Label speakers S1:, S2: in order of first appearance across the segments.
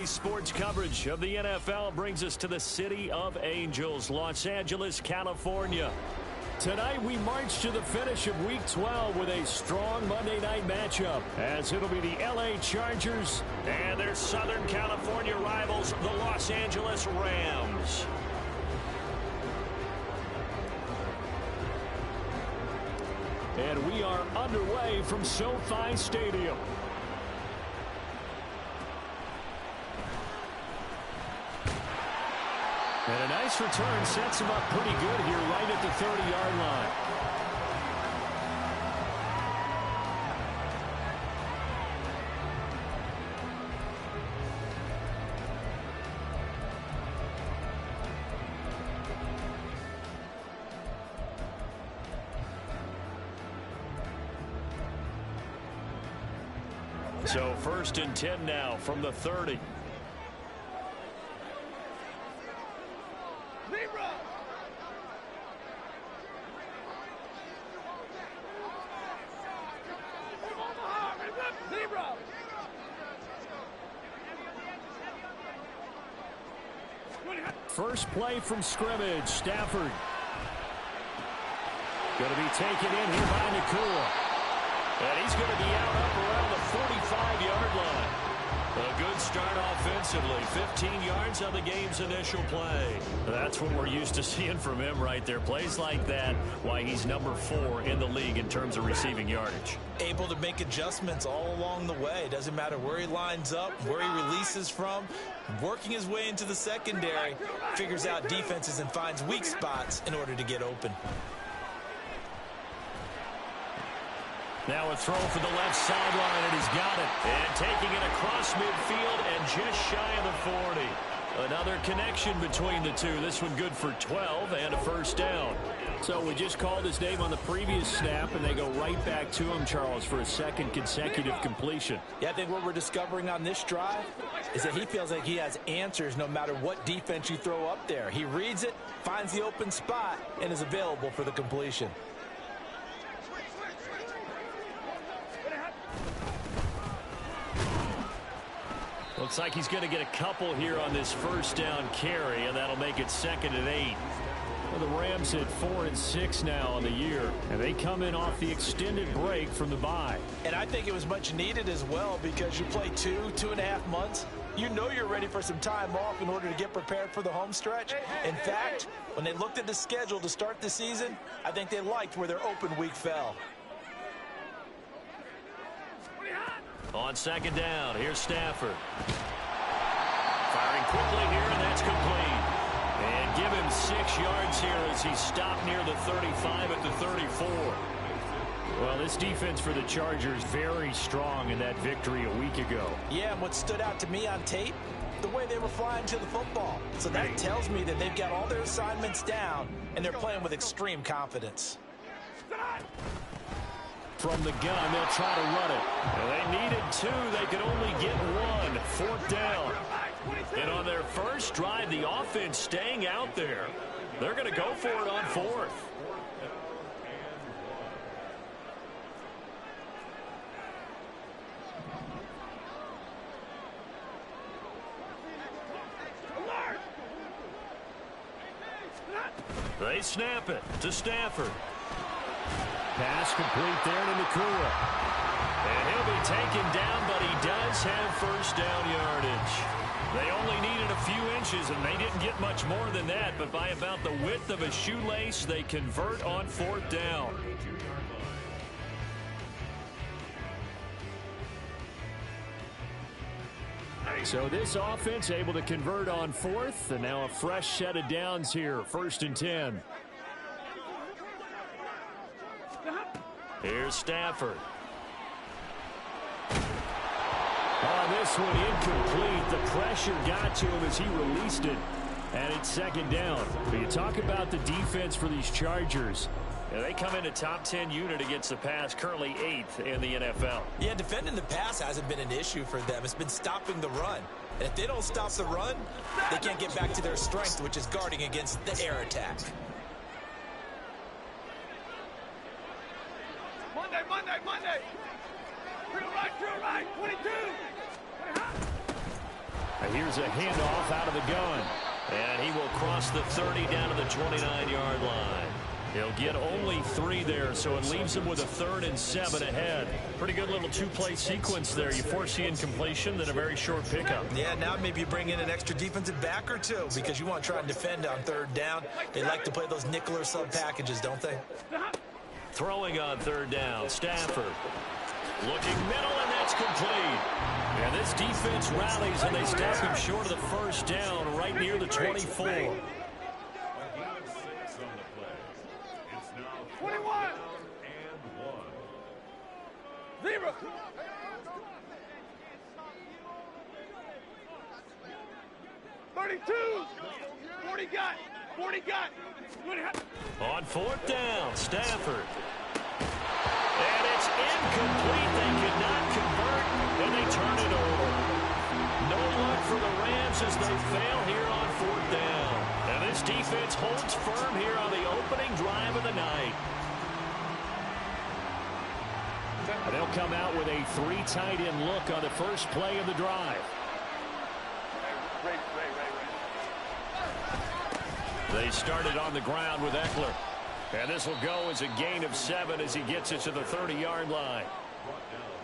S1: Today's sports coverage of the NFL brings us to the City of Angels, Los Angeles, California. Tonight we march to the finish of Week 12 with a strong Monday night matchup, as it'll be the LA Chargers and their Southern California rivals, the Los Angeles Rams. And we are underway from SoFi Stadium. And a nice return sets him up pretty good here right at the 30-yard line. So 1st and 10 now from the 30. First play from scrimmage, Stafford. Going to be taken in here by Nacua. And he's going to be out up around the 45-yard line. A good start offensively. 15 yards on the game's initial play. That's what we're used to seeing from him right there. Plays like that, why he's number 4 in the league in terms of receiving yardage.
S2: Able to make adjustments all along the way. Doesn't matter where he lines up, where he releases from. Working his way into the secondary. Figures out defenses and finds weak spots in order to get open.
S1: Now a throw for the left sideline, and he's got it. And taking it across midfield and just shy of the 40. Another connection between the two. This one good for 12 and a first down. So we just called his name on the previous snap, and they go right back to him, Charles, for a second consecutive completion.
S2: Yeah, I think what we're discovering on this drive is that he feels like he has answers no matter what defense you throw up there. He reads it, finds the open spot, and is available for the completion.
S1: Looks like he's going to get a couple here on this first down carry, and that'll make it 2nd and 8. Well, the Rams at 4 and 6 now on the year, and they come in off the extended break from the bye.
S2: And I think it was much needed as well, because you play 2.5 months. You know you're ready for some time off in order to get prepared for the home stretch. In fact, when they looked at the schedule to start the season, I think they liked where their open week fell.
S1: On 2nd down, here's Stafford. Firing quickly here, and that's complete. And give him 6 yards here as he stopped near the 35 at the 34. Well, this defense for the Chargers very strong in that victory a week ago.
S2: Yeah, and what stood out to me on tape, the way they were flying to the football. So that tells me that they've got all their assignments down, and they're playing with extreme confidence.
S1: From the gun, they'll try to run it. Well, they needed 2. They could only get 1. 4th down. And on their first drive, the offense staying out there. They're going to go for it on 4th. They snap it to Stafford. Pass complete there to Nacua. And he'll be taken down, but he does have first down yardage. They only needed a few inches, and they didn't get much more than that, but by about the width of a shoelace, they convert on 4th down. So this offense able to convert on 4th, and now a fresh set of downs here, 1st and 10. Here's Stafford. On this one, incomplete. The pressure got to him as he released it. And it's 2nd down. But you talk about the defense for these Chargers. Yeah, they come in a top 10 unit against the pass, currently 8th in the NFL.
S2: Yeah, defending the pass hasn't been an issue for them. It's been stopping the run. And if they don't stop the run, they can't get back to their strength, which is guarding against the air attack.
S3: Monday. Drill right, 22.
S1: Here's a handoff out of the gun. And he will cross the 30 down to the 29-yard line. He'll get only 3 there, so it leaves him with a 3rd and 7 ahead. Pretty good little 2-play sequence there. You force the incompletion, then a very short pickup.
S2: Yeah, now maybe you bring in an extra defensive back or 2 because you want to try and defend on 3rd down. They like to play those nickel or sub packages, don't they?
S1: Throwing on 3rd down, Stafford. Looking middle, and that's complete. And this defense rallies, and they stop him short of the 1st down right near the 24.
S3: 21 0. 32. 40 got. 40 got.
S1: On 4th down, Stafford. And it's incomplete. They could not convert, and they turn it over. No luck for the Rams as they fail here on 4th down. And this defense holds firm here on the opening drive of the night. And they'll come out with a 3 tight end look on the first play of the drive. They started on the ground with Eckler. And this will go as a gain of 7 as he gets it to the 30-yard line.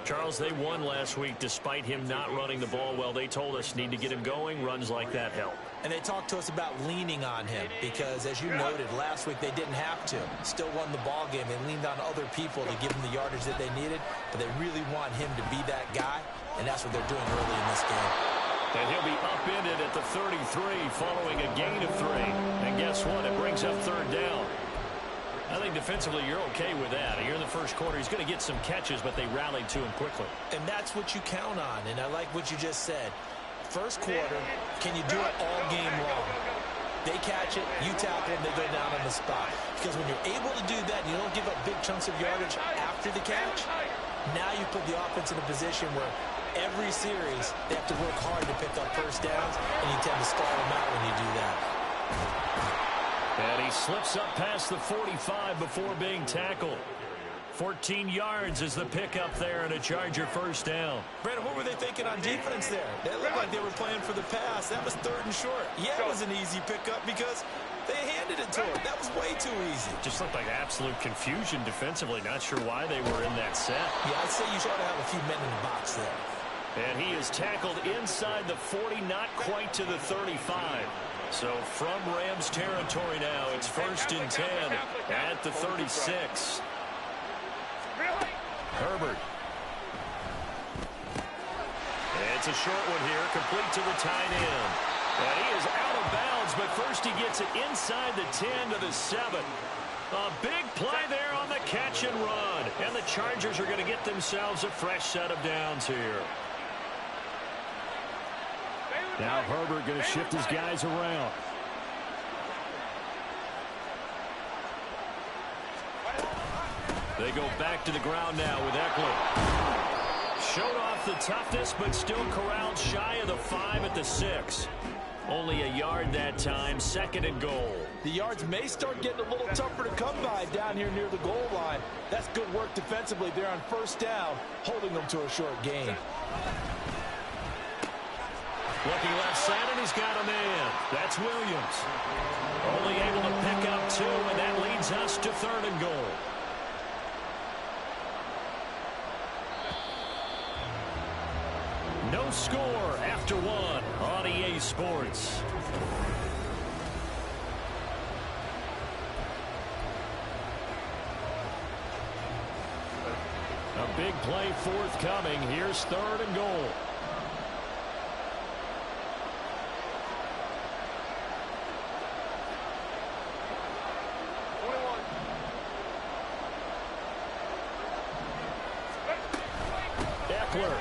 S1: Charles, they won last week despite him not running the ball well. They told us need to get him going. Runs like that help.
S2: And they talked to us about leaning on him because, as you noted, last week they didn't have to. Still won the ball game. They leaned on other people to give them the yardage that they needed, but they really want him to be that guy, and that's what they're doing early in this game.
S1: And he'll be upended at the 33 following a gain of 3. And guess what? It brings up 3rd down. I think defensively you're okay with that. Here in the first quarter, he's going to get some catches, but they rallied to him quickly.
S2: And that's what you count on, and I like what you just said. First quarter, can you do it all game long? They catch it, you tackle them, they go down on the spot. Because when you're able to do that, and you don't give up big chunks of yardage after the catch, now you put the offense in a position where every series they have to work hard to pick up 1st downs, and you tend to stall them out when you do that.
S1: And he slips up past the 45 before being tackled. 14 yards is the pickup there and a Charger 1st down.
S2: Brandon, what were they thinking on defense there? They looked like they were playing for the pass. That was 3rd and short. Yeah, it was an easy pickup because they handed it to him. That was way too easy.
S1: Just looked like absolute confusion defensively. Not sure why they were in that set.
S2: Yeah, I'd say you should have a few men in the box there.
S1: And he is tackled inside the 40, not quite to the 35. So from Rams territory now, it's 1st and 10 at the 36. Herbert. It's a short one here, complete to the tight end. And he is out of bounds, but first he gets it inside the 10 to the 7. A big play there on the catch and run. And the Chargers are going to get themselves a fresh set of downs here. Now Herbert going to shift his guys around. They go back to the ground now with Eckler. Showed off the toughness, but still corralled shy of the 5 at the 6. Only a yard that time, 2nd and goal.
S2: The yards may start getting a little tougher to come by down here near the goal line. That's good work defensively there on 1st down, holding them to a short gain.
S1: Looking left side, and he's got a man. That's Williams. Only able to pick up 2, and that leads us to 3rd and goal. No score after 1 on EA Sports. A big play forthcoming. Here's 3rd and goal. Eckler.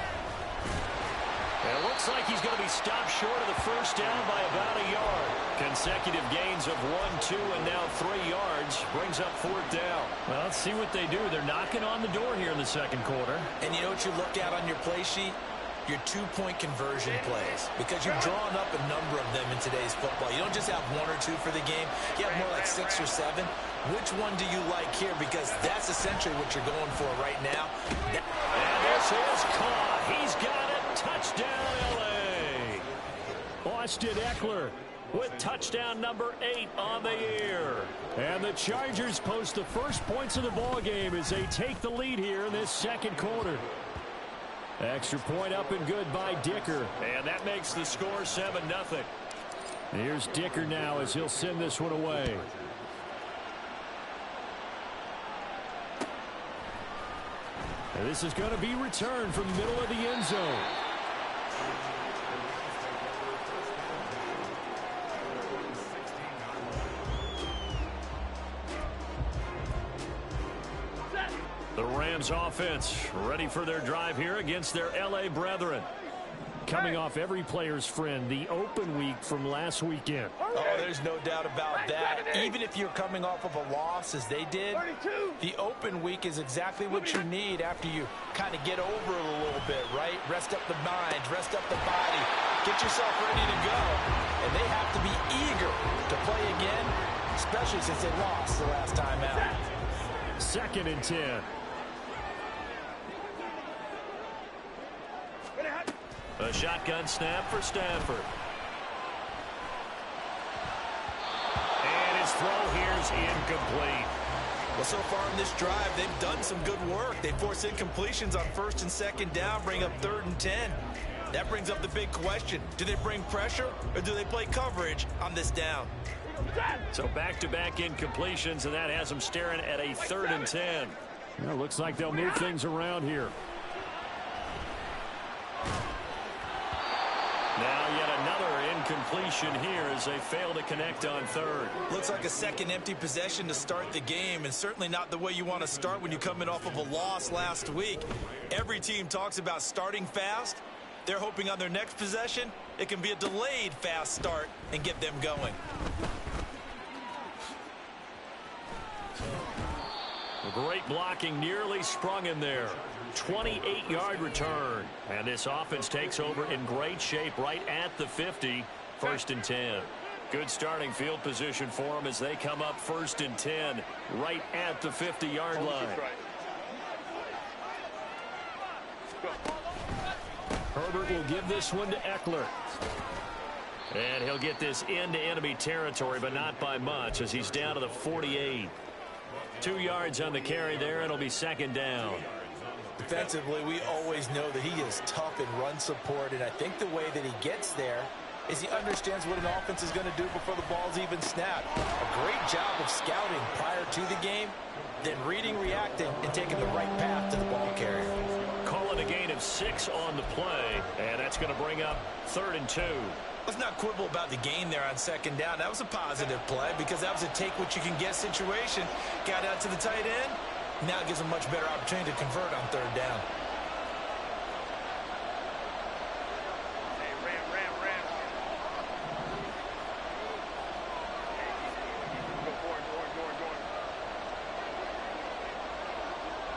S1: And it looks like he's going to be stopped short of the 1st down by about a yard. Consecutive gains of 1, 2, and now 3 yards brings up 4th down. Well, let's see what they do. They're knocking on the door here in the 2nd quarter.
S2: And you know what you look at on your play sheet? Your 2-point conversion plays. Because you've drawn up a number of them in today's football. You don't just have 1 or 2 for the game. You have more like 6 or 7. Which one do you like here? Because that's essentially what you're going for right now.
S1: And this is caught. He's got it. Touchdown, L.A. Austin Ekeler with touchdown number 8 on the year. And the Chargers post the first points of the ball game as they take the lead here in this second quarter. Extra point up and good by Dicker. And that makes the score 7-0. Here's Dicker now as he'll send this one away. And this is going to be returned from the middle of the end zone. The Rams offense ready for their drive here against their L.A. brethren. Coming off every player's friend, the open week from last weekend.
S2: Oh, there's no doubt about that. Even if you're coming off of a loss as they did, the open week is exactly what you need after you kind of get over it a little bit, right? Rest up the mind, rest up the body, get yourself ready to go. And they have to be eager to play again, especially since they lost the last time out.
S1: 2nd and 10. A shotgun snap for Stafford. And his throw here is incomplete.
S2: Well, so far in this drive, they've done some good work. They force incompletions on 1st and 2nd down, bring up 3rd and 10. That brings up the big question. Do they bring pressure or do they play coverage on this down?
S1: So back-to-back incompletions, and that has them staring at a 3rd and 10. Well, looks like they'll move things around here. Now yet another incompletion here as they fail to connect on 3rd.
S2: Looks like a second empty possession to start the game, and certainly not the way you want to start when you're coming off of a loss last week. Every team talks about starting fast. They're hoping on their next possession it can be a delayed fast start and get them going.
S1: Great blocking, nearly sprung in there. 28-yard return. And this offense takes over in great shape right at the 50. 1st and 10. Good starting field position for them as they come up 1st and 10 right at the 50-yard line. Herbert will give this one to Ekeler. And he'll get this into enemy territory, but not by much as he's down to the 48. 2 yards on the carry there. It'll be 2nd down.
S2: Defensively, we always know that he is tough in run support, and I think the way that he gets there is he understands what an offense is going to do before the ball's even snapped. A great job of scouting prior to the game, then reading, reacting, and taking the right path to the ball carrier.
S1: Calling a gain of 6 on the play, and that's going to bring up 3rd and 2.
S2: Let's not quibble about the gain there on 2nd down. That was a positive play because that was a take-what-you-can-get situation. Got out to the tight end. Now it gives them a much better opportunity to convert on 3rd down.
S3: Hey, ram. Go forward.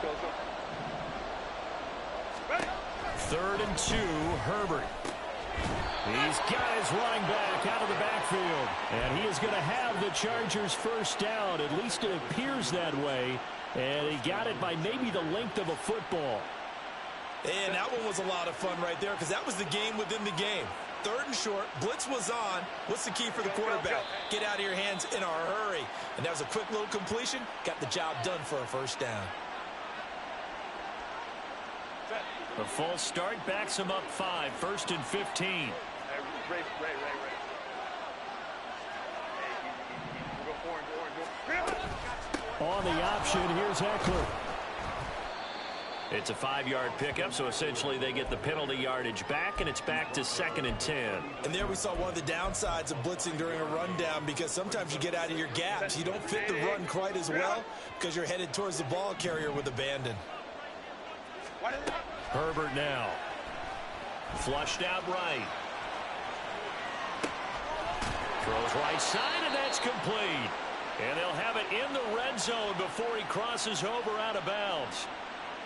S3: Go. Ready?
S1: 3rd and 2, Herbert. He's got his running back out of the backfield. And he is going to have the Chargers first down. At least it appears that way. And he got it by maybe the length of a football.
S2: And that one was a lot of fun right there because that was the game within the game. 3rd and short, blitz was on. What's the key for the quarterback? Get out of your hands in a hurry. And that was a quick little completion. Got the job done for a first down.
S1: The false start backs him up 5. 1st and 15.
S3: Hey, Ray. Go forward.
S1: On the option, here's Ekeler. It's a 5-yard pickup, so essentially they get the penalty yardage back, and it's back to 2nd and 10.
S2: And there we saw one of the downsides of blitzing during a rundown because sometimes you get out of your gaps. You don't fit the run quite as well because you're headed towards the ball carrier with abandon.
S1: Herbert now. Flushed out right. Throws right side, and that's complete. And they'll have it in the red zone before he crosses over out of bounds.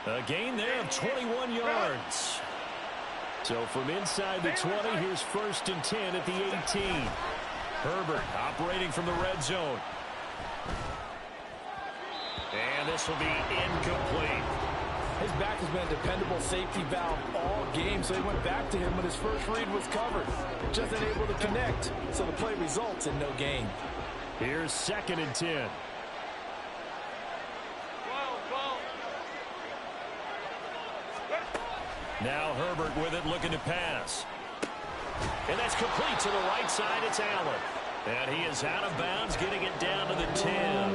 S1: A gain there of 21 yards. So from inside the 20, here's 1st and 10 at the 18. Herbert operating from the red zone. And this will be incomplete.
S2: His back has been a dependable safety valve all game, so he went back to him when his first read was covered. Just unable to connect, so the play results in no gain.
S1: Here's 2nd and 10. Now Herbert with it, looking to pass. And that's complete to the right side. It's Allen. And he is out of bounds, getting it down to the 10.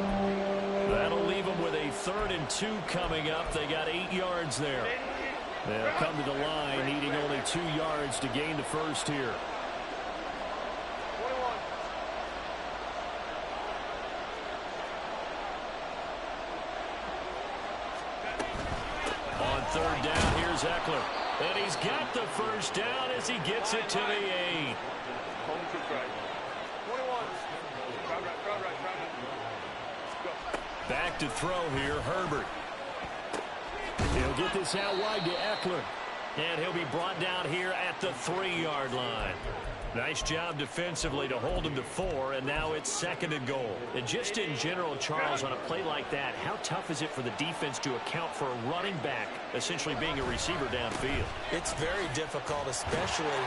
S1: That'll leave him with a 3rd and 2 coming up. They got 8 yards there. They'll come to the line, needing only 2 yards to gain the first here. On 3rd down, here's Eckler. And he's got the first down as he gets it to the 8.
S3: Home to right. 21. Right. Let's go.
S1: Back to throw here, Herbert. He'll get this out wide to Eckler. And he'll be brought down here at the 3-yard line. Nice job defensively to hold him to 4, and now it's 2nd and goal. And just in general, Charles, on a play like that, how tough is it for the defense to account for a running back essentially being a receiver downfield?
S2: It's very difficult, especially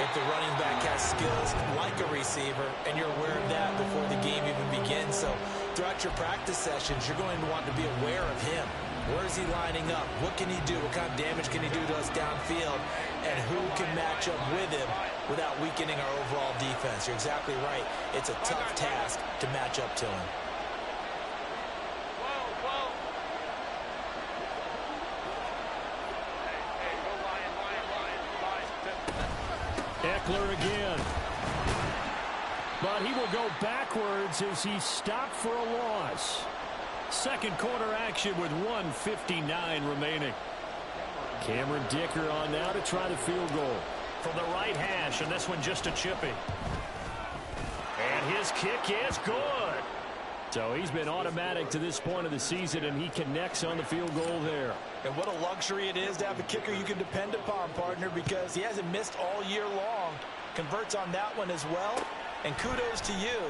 S2: if the running back has skills like a receiver, and you're aware of that before the game even begins. So throughout your practice sessions, you're going to want to be aware of him. Where is he lining up? What can he do? What kind of damage can he do to us downfield? And who can match up with him without weakening our overall defense? You're exactly right. It's a tough task to match up to him.
S1: Eckler again. But he will go backwards as he's stopped for a loss. 2nd quarter action with 1:59 remaining. Cameron Dicker on now to try the field goal. From the right hash, and this one just a chippy. And his kick is good. So he's been automatic to this point of the season, and he connects on the field goal there.
S2: And what a luxury it is to have a kicker you can depend upon, partner, because he hasn't missed all year long. Converts on that one as well. And kudos to you.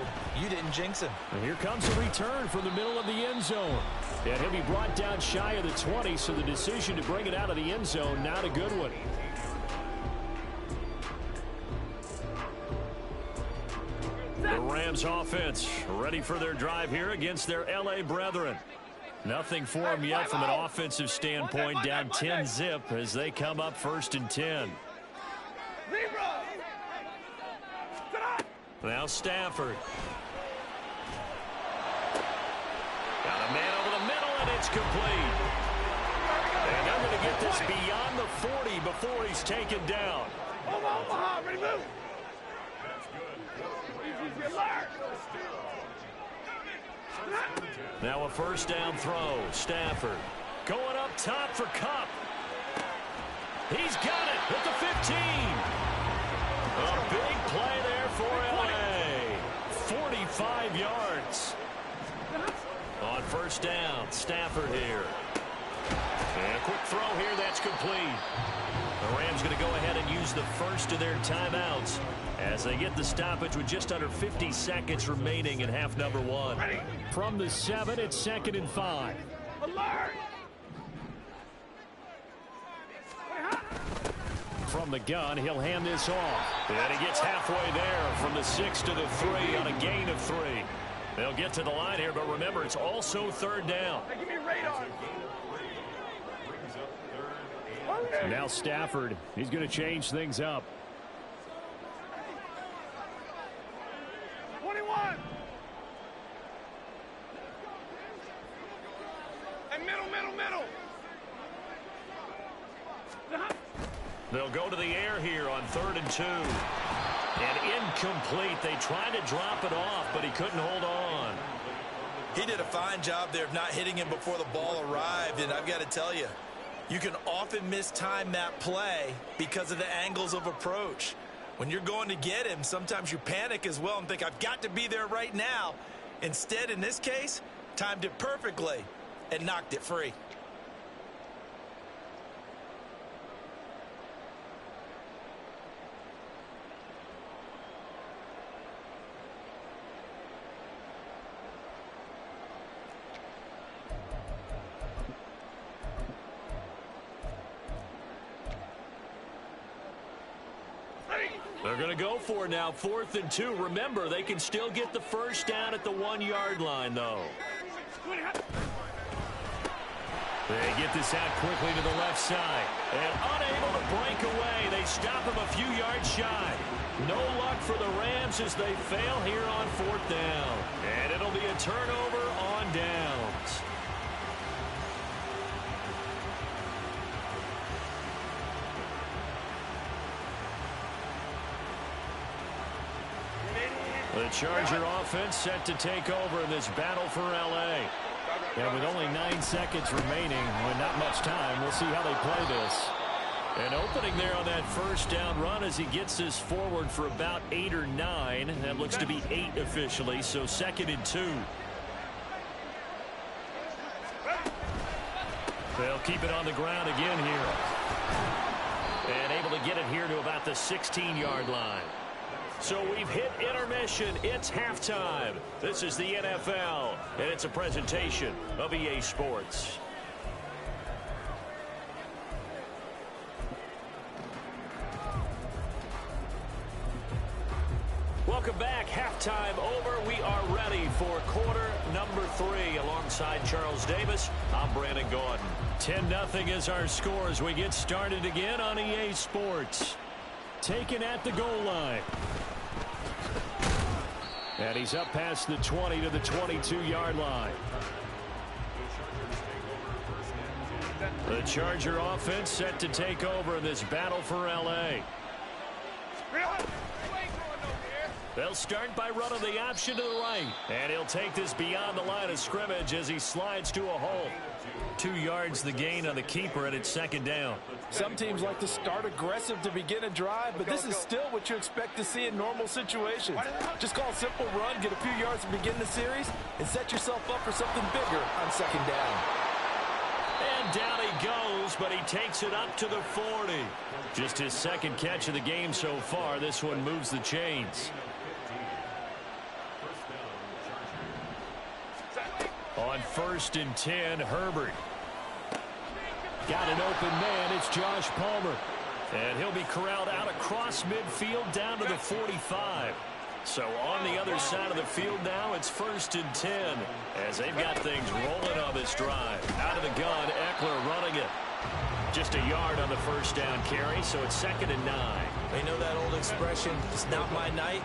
S2: You didn't jinx him.
S1: And here comes a return from the middle of the end zone. And he'll be brought down shy of the 20, so the decision to bring it out of the end zone, not a good one. The Rams offense ready for their drive here against their L.A. brethren. Nothing for them yet from an offensive standpoint, down 10-zip as they come up 1st and 10. Now Stafford. Got a man over the middle, and it's complete. And they're going to get this beyond the 40 before he's taken down.
S3: Ready, move.
S1: Now a 1st down throw. Stafford going up top for Kupp. He's got it at the 15. A big play there for L.A. 45 yards. On 1st down, Stafford here. And a quick throw here, that's complete. The Rams going to go ahead and use the first of their timeouts as they get the stoppage with just under 50 seconds remaining in half number 1. From the 7, it's 2nd and 5.
S3: Alert!
S1: From the gun, he'll hand this off. And he gets halfway there from the 6 to the 3 on a gain of 3. They'll get to the line here, but remember, it's also 3rd down.
S3: Hey, give me radar.
S1: Now Stafford, he's going to change things up.
S3: 21. And middle.
S1: They'll go to the air here on 3rd and 2. And incomplete. They tried to drop it off, but he couldn't hold on.
S2: He did a fine job there of not hitting him before the ball arrived, and I've got to tell you, you can often mistime that play because of the angles of approach. When you're going to get him, sometimes you panic as well and think, I've got to be there right now. Instead, in this case, timed it perfectly and knocked it free.
S1: They're going to go for it now, 4th and 2. Remember, they can still get the first down at the 1-yard line, though. They get this out quickly to the left side. And unable to break away. They stop him a few yards shy. No luck for the Rams as they fail here on 4th down. And it'll be a turnover on downs. The Charger offense set to take over in this battle for L.A. And with only 9 seconds remaining, with not much time, we'll see how they play this. An opening there on that first down run as he gets this forward for about 8 or 9. That looks to be 8 officially, so 2nd and 2. They'll keep it on the ground again here. And able to get it here to about the 16-yard line. So we've hit intermission. It's halftime. This is the NFL, and it's a presentation of EA Sports. Welcome back. Halftime over. We are ready for quarter number 3. Alongside Charles Davis, I'm Brandon Gaudin. 10-0 is our score as we get started again on EA Sports. Taken at the goal line. And he's up past the 20 to the 22-yard line. The Charger offense set to take over in this battle for L.A. They'll start by running the option to the right. And he'll take this beyond the line of scrimmage as he slides to a hole. 2 yards the gain on the keeper, and it's 2nd down.
S2: Some teams like to start aggressive to begin a drive, but this is still what you expect to see in normal situations. Just call a simple run, get a few yards to begin the series, and set yourself up for something bigger on 2nd down.
S1: And down he goes, but he takes it up to the 40. Just his 2nd catch of the game so far. This one moves the chains. On 1st and 10, Herbert. Got an open man. It's Josh Palmer. And he'll be corralled out across midfield down to the 45. So on the other side of the field now, it's 1st and 10 as they've got things rolling on this drive. Out of the gun, Eckler running it. Just a yard on the first down carry, so it's 2nd and 9.
S2: They know that old expression, it's not my night.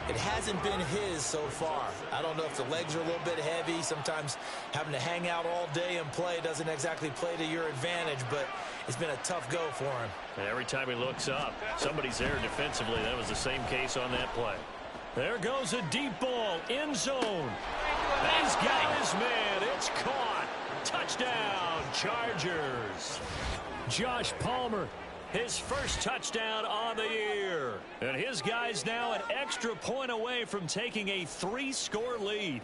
S2: It hasn't been his so far. I don't know if the legs are a little bit heavy. Sometimes having to hang out all day and play doesn't exactly play to your advantage, but it's been a tough go for him.
S1: And every time he looks up, somebody's there defensively. That was the same case on that play. There goes a deep ball, end zone. He's got his man. It's caught. Touchdown, Chargers. Josh Palmer, his first touchdown on the year. And his guys now an extra point away from taking a 3-score lead.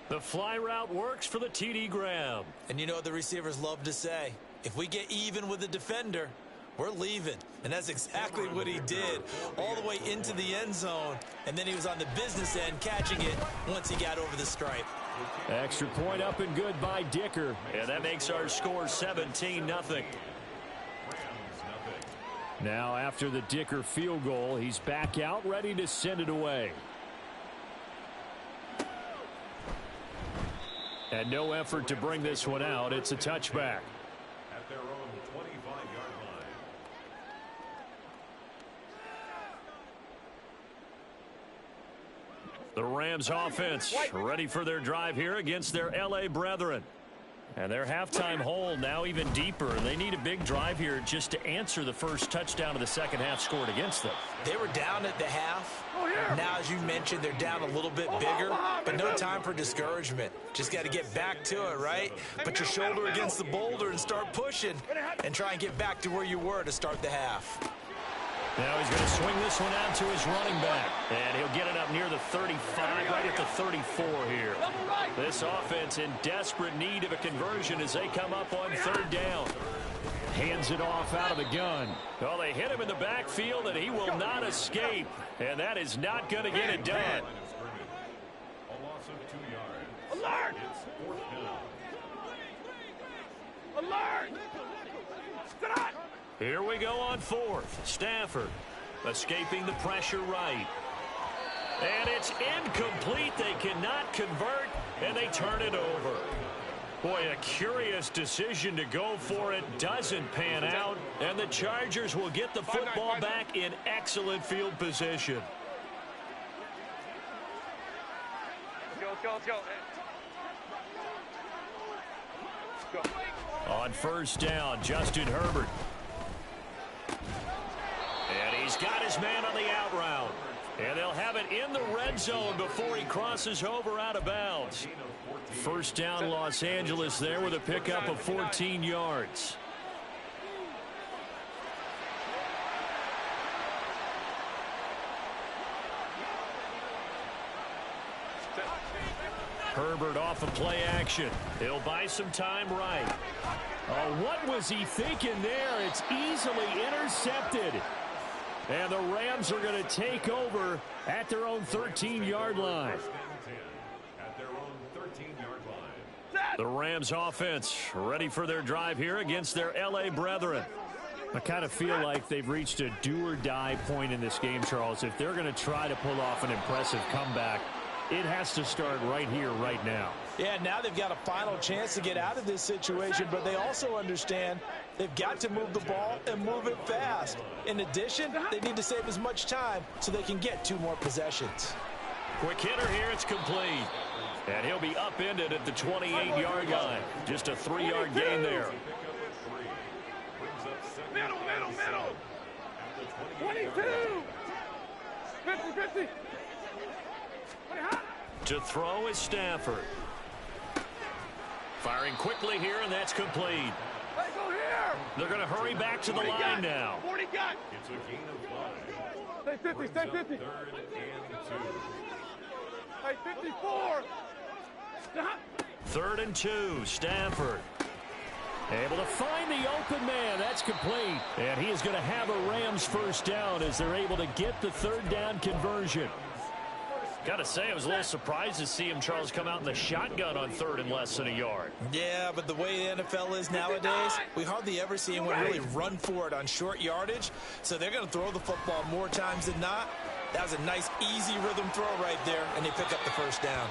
S1: The fly route works for the TD grab.
S2: And you know what the receivers love to say? If we get even with the defender, we're leaving. And that's exactly what he did. All the way into the end zone. And then he was on the business end catching it once he got over the stripe.
S1: Extra point up and good by Dicker. And that makes our score 17-0. Now after the Dicker field goal, he's back out ready to send it away. And no effort to bring this one out. It's a touchback.
S4: At their own 25-yard line.
S1: The Rams offense ready for their drive here against their L.A. brethren. And their halftime hole now even deeper. They need a big drive here just to answer the first touchdown of the second half scored against them.
S2: They were down at the half. Now, as you mentioned, they're down a little bit bigger, but no time for discouragement. Just got to get back to it, right? Put your shoulder against the boulder and start pushing and try and get back to where you were to start the half.
S1: Now he's going to swing this one out to his running back. And he'll get it up near the 35, right at the 34 here. This offense in desperate need of a conversion as they come up on third down. Hands it off out of the gun. Well, they hit him in the backfield, and he will not escape. And that is not going to get it done.
S4: A loss of 2 yards.
S3: Alert!
S4: It's 4th down.
S3: Alert! Stop!
S1: Here we go on fourth. Stafford. Escaping the pressure right. And it's incomplete. They cannot convert, and they turn it over. Boy, a curious decision to go for it. Doesn't pan out, and the Chargers will get the football back in excellent field position.
S3: Let's go.
S1: On first down, Justin Herbert. And he's got his man on the out route. And they'll have it in the red zone before he crosses over out of bounds. First down, Los Angeles there with a pickup of 14 yards. Herbert off of play action. He'll buy some time right. Oh, what was he thinking there? It's easily intercepted. And the Rams are going to take over at their own 13-yard line. The Rams offense ready for their drive here against their L.A. brethren. I kind of feel like they've reached a do-or-die point in this game, Charles. If they're going to try to pull off an impressive comeback, it has to start right here, right now.
S2: Yeah, now they've got a final chance to get out of this situation, but they also understand they've got to move the ball and move it fast. In addition, they need to save as much time so they can get 2 more possessions.
S1: Quick hitter here, it's complete. And he'll be upended at the 28-yard line. Just a 3-yard gain there.
S3: Middle. 22. 50.
S1: To throw is Stafford. Firing quickly here, and that's complete.
S3: Let's go here.
S1: They're going to hurry back to the line now.
S3: 40 got.
S4: It's a gain of 5.
S3: Stay 50.
S4: Third and 2.
S3: Hey, 54.
S1: 3rd and 2, Stafford. Able to find the open man. That's complete. And he is going to have a Rams first down as they're able to get the 3rd down conversion. Got to say, I was a little surprised to see him, Charles, come out in the shotgun on 3rd and less than a yard.
S2: Yeah, but the way the NFL is nowadays, we hardly ever see anyone really run for it on short yardage. So they're going to throw the football more times than not. That was a nice, easy rhythm throw right there, and they pick up the first down.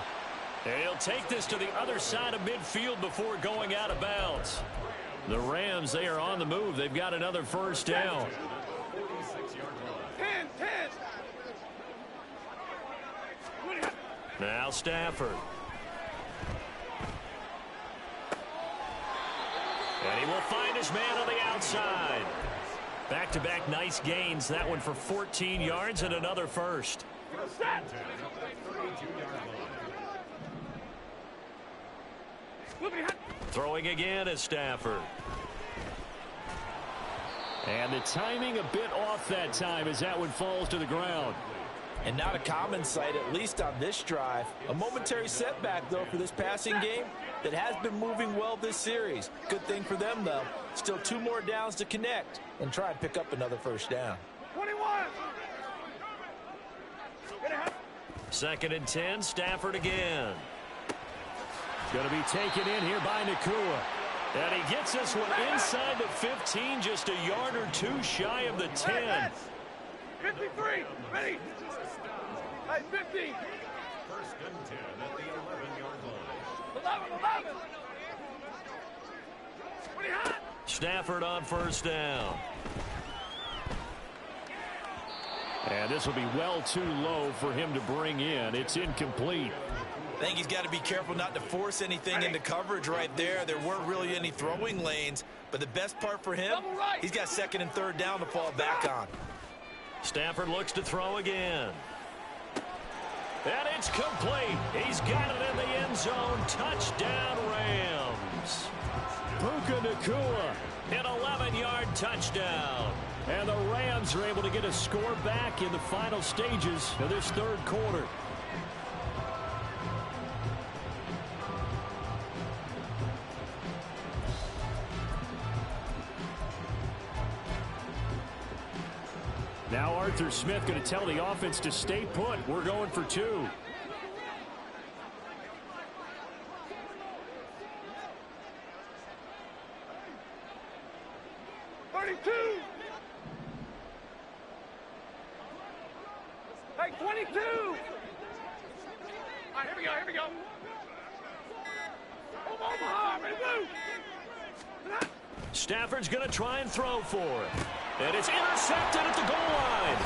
S1: And he'll take this to the other side of midfield before going out of bounds. The Rams, they are on the move. They've got another first down.
S3: 10.
S1: Now Stafford. And he will find his man on the outside. Back-to-back nice gains. That one for 14 yards and another first. Throwing again is Stafford. And the timing a bit off that time as that one falls to the ground.
S2: And not a common sight, at least on this drive. A momentary setback, though, for this passing game that has been moving well this series. Good thing for them, though. Still 2 more downs to connect and try and pick up another first down.
S3: 21.
S1: 2nd and 10, Stafford again. Going to be taken in here by Nakua. And he gets this one inside the 15, just a yard or 2 shy of the 10.
S3: 53. Ready. Hey, 50.
S4: 1st and 10 at the 11-yard line.
S3: 11. 20 hot.
S1: Stafford on first down. And this will be well too low for him to bring in. It's incomplete.
S2: I think he's got to be careful not to force anything into coverage right there. There weren't really any throwing lanes, but the best part for him, he's got 2nd and 3rd down to fall back on.
S1: Stafford looks to throw again. And it's complete. He's got it in the end zone. Touchdown, Rams. Puka Nakua, an 11-yard touchdown. And the Rams are able to get a score back in the final stages of this 3rd quarter. Now Arthur Smith going to tell the offense to stay put. We're going for 2.
S3: Ready, 2. All right, here we go. Omaha, ready, blue.
S1: Stafford's going to try and throw for it. And it's intercepted at the goal line.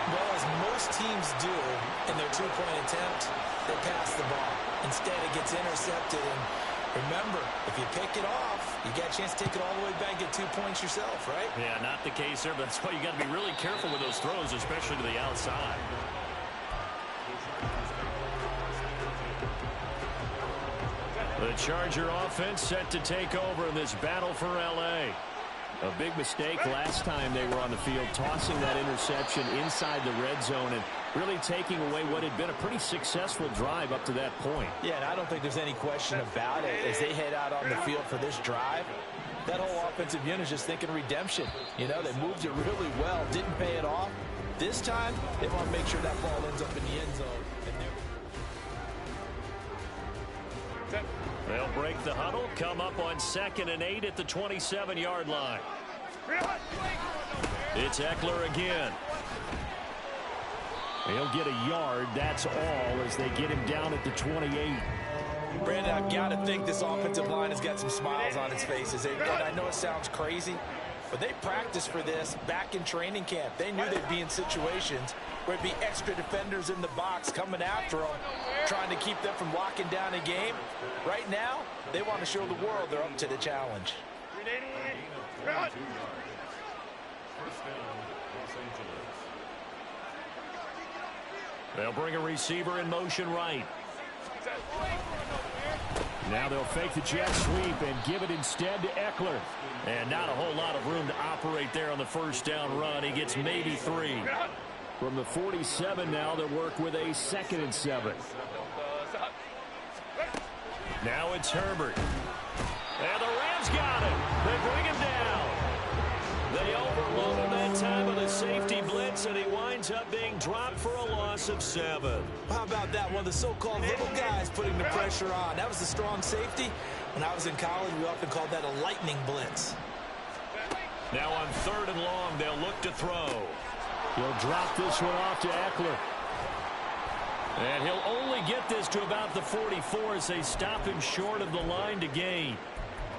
S2: Well, as most teams do in their two-point attempt, they pass the ball. Instead, it gets intercepted. And remember, if you pick it off, you got a chance to take it all the way back, get 2 points yourself, right?
S1: Yeah, not the case there, but that's why you got to be really careful with those throws, especially to the outside. The Charger offense set to take over in this battle for L.A. A big mistake last time they were on the field, tossing that interception inside the red zone and really taking away what had been a pretty successful drive up to that point.
S2: Yeah, and I don't think there's any question about it. As they head out on the field for this drive, that whole offensive unit is just thinking redemption. You know, they moved it really well, didn't pay it off. This time, they want to make sure that ball ends up in the end zone.
S1: They'll break the huddle, come up on 2nd and 8 at the 27-yard line. It's Eckler again. He'll get a yard, that's all, as they get him down at the 28.
S2: Brandon, I've got to think this offensive line has got some smiles on its faces. And I know it sounds crazy, but they practiced for this back in training camp. They knew they'd be in situations where it'd be extra defenders in the box coming after them, trying to keep them from locking down a game. Right now, they want to show the world they're up to the challenge.
S1: They'll bring a receiver in motion right. Now they'll fake the jet sweep and give it instead to Eckler. And not a whole lot of room to operate there on the first down run. He gets maybe 3. From the 47 now, they'll work with a 2nd and 7. Now it's Herbert. And the Rams got him. They bring him down. They overload him that time with a safety blitz, and he winds up being dropped for a loss of 7.
S2: How about that? One of the so-called little guys putting the pressure on. That was the strong safety. When I was in college, we often called that a lightning blitz.
S1: Now on 3rd and long, they'll look to throw. He'll drop this one off to Eckler. And he'll only get this to about the 44 as they stop him short of the line to gain.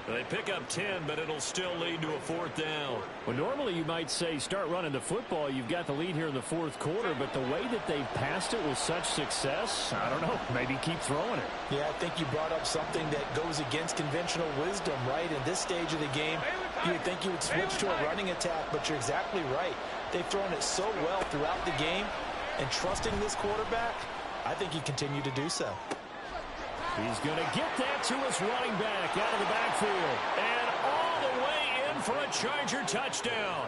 S1: They pick up 10, but it'll still lead to a 4th down. Well, normally you might say start running the football. You've got the lead here in the 4th quarter, but the way that they passed it with such success, I don't know, maybe keep throwing it.
S2: Yeah, I think you brought up something that goes against conventional wisdom, right? In this stage of the game, you would think you would switch to a running attack, but you're exactly right. They've thrown it so well throughout the game, and trusting this quarterback, I think you continue to do so.
S1: He's going to get that to his running back out of the backfield. And all the way in for a Charger touchdown.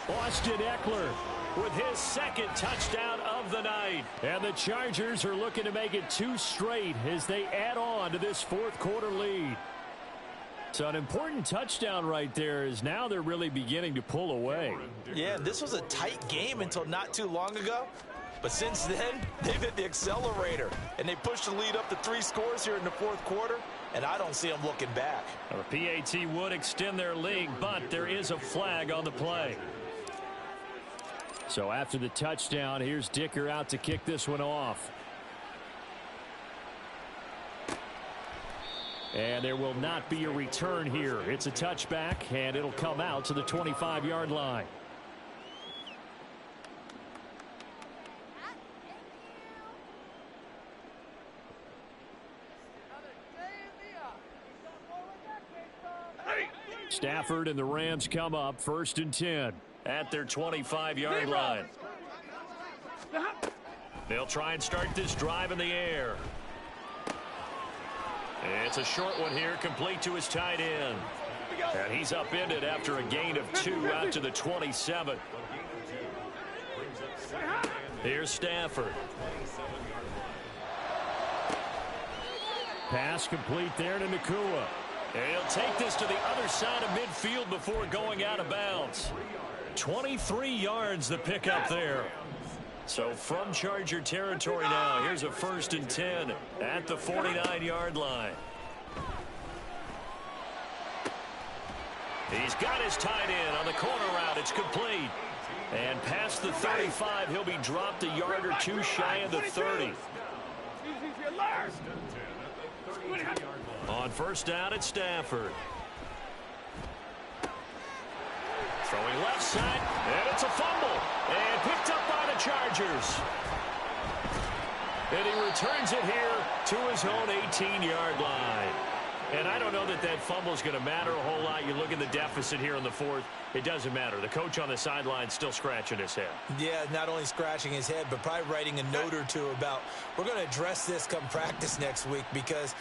S1: Austin Eckler with his 2nd touchdown of the night. And the Chargers are looking to make it 2 straight as they add on to this 4th quarter lead. So an important touchdown right there is now they're really beginning to pull away.
S2: Yeah, this was a tight game until not too long ago. But since then, they've hit the accelerator, and they pushed the lead up to 3 scores here in the 4th quarter, and I don't see them looking back.
S1: Well, the PAT would extend their lead, but there is a flag on the play. So after the touchdown, here's Dicker out to kick this one off. And there will not be a return here. It's a touchback, and it'll come out to the 25-yard line. Stafford and the Rams come up 1st and 10 at their 25-yard line. They'll try and start this drive in the air. It's a short one here, complete to his tight end. And he's upended after a gain of 2 out to the 27. Here's Stafford. Pass complete there to Nacua. And he'll take this to the other side of midfield before going out of bounds. 23 yards the pickup there. So from Charger territory now, here's a 1st and 10 at the 49-yard line. He's got his tight end on the corner route. It's complete. And past the 35, he'll be dropped a yard or two shy of the 30. On first down at Stafford. Throwing left side, and it's a fumble. And picked up by the Chargers. And he returns it here to his own 18-yard line. And I don't know that that fumble is going to matter a whole lot. You look at the deficit here in the fourth. It doesn't matter. The coach on the sideline still scratching his head.
S2: Yeah, not only scratching his head, but probably writing a note or two about, we're going to address this come practice next week, because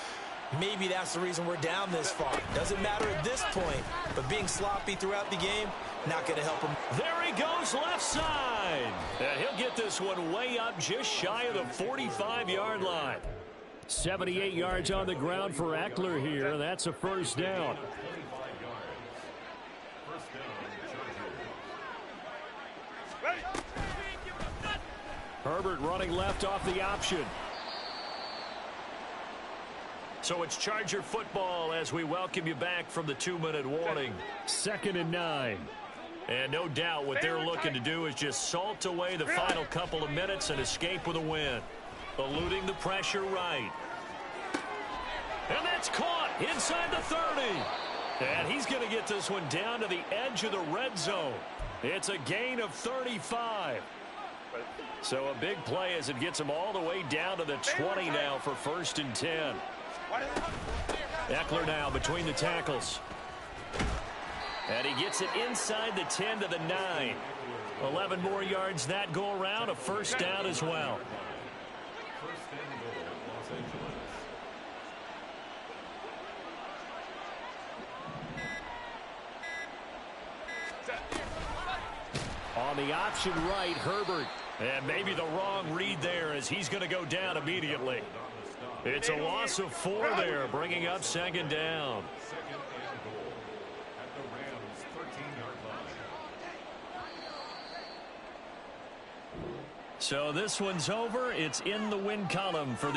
S2: maybe that's the reason we're down this far. Doesn't matter at this point, but being sloppy throughout the game, not going to help him.
S1: There he goes, left side. And he'll get this one way up just shy of the 45-yard line. 78 yards on the ground for Eckler here. That's a first down. Herbert running left off the option. So it's Charger football as we welcome you back from the 2-minute warning. 2nd and 9. And no doubt what they're looking to do is just salt away the final couple of minutes and escape with a win. Eluding the pressure right. And that's caught inside the 30. And he's going to get this one down to the edge of the red zone. It's a gain of 35. So a big play as it gets him all the way down to the 20 now for 1st and 10. Eckler now between the tackles. And he gets it inside the 10 to the 9. 11 more yards that go around, a first down as well. On the option right, Herbert. And maybe the wrong read there as he's going to go down immediately. It's a loss of 4 there, bringing up 2nd down. So this one's over. It's in the win column for the